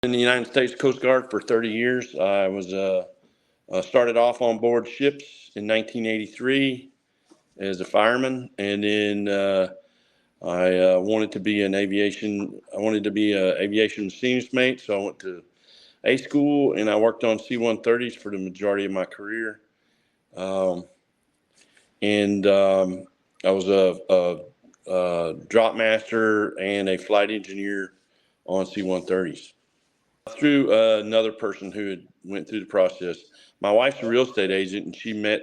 In the United States Coast Guard for 30 years. I was started off on board ships in 1983 as a fireman, and then I wanted to be an aviation. I wanted to be an aviation machinist mate, so I went to A school, and I worked on C-130s for the majority of my career. And I was a drop master and a flight engineer on C-130s. Through another person who had went through the process. My wife's a real estate agent, and she met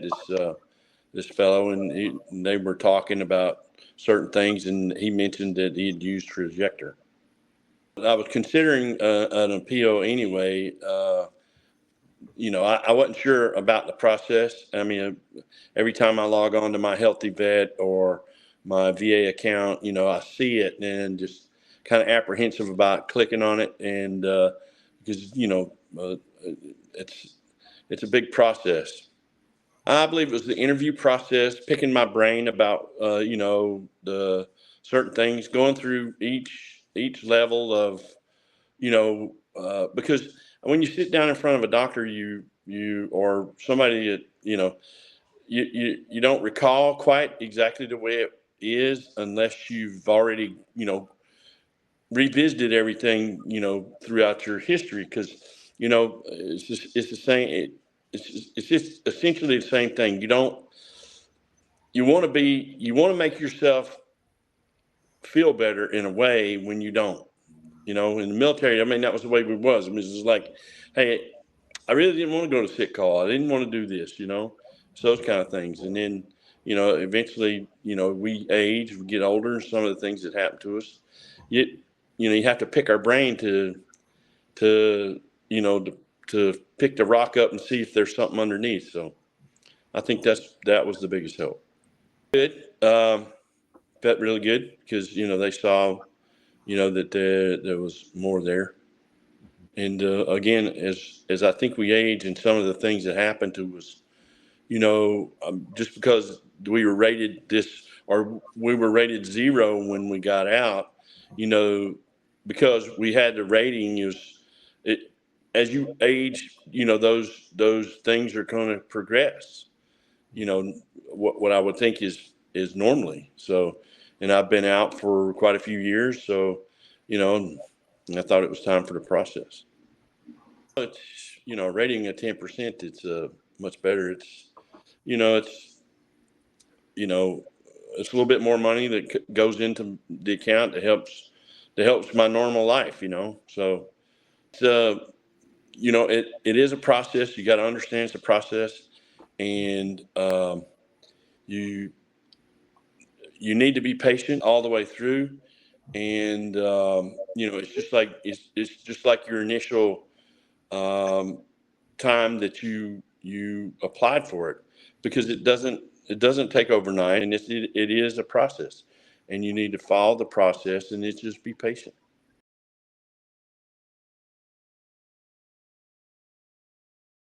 this fellow, and they were talking about certain things, and he mentioned that he had used Trajector. I was considering an appeal anyway. I wasn't sure about the process. I mean, every time I log on to my Healthy Vet or my VA account, I see it and just kind of apprehensive about clicking on it, and because it's a big process. I believe it was the interview process, picking my brain about the certain things, going through each level of because when you sit down in front of a doctor, you or somebody that you don't recall quite exactly the way it is unless you've already revisited everything throughout your history, because it's the same. It's just essentially the same thing. You want to make yourself feel better in a way when you don't. In the military, I mean, that was the way we was. I mean, it's just like, hey, I really didn't want to go to sick call. I didn't want to do this, so those kind of things. And then, eventually, we age, we get older, and some of the things that happen to us, you have to pick our brain to pick the rock up and see if there's something underneath. So I think that was the biggest help. Good. Felt really good because, they saw, that there was more there. And again, as I think we age, and some of the things that happen to us, just because we were rated this, or we were rated 0 when we got out, because we had the rating, as you age, those things are going to progress. What I would think is normally. So, and I've been out for quite a few years, so and I thought it was time for the process. It's rating at 10%. It's much better. It's it's it's a little bit more money that goes into the account that helps my normal life. So it's it is a process. You got to understand it's a process, and you need to be patient all the way through. And it's just like your initial time that you applied for it, because it doesn't take overnight, and it is a process, and you need to follow the process, and it's just be patient.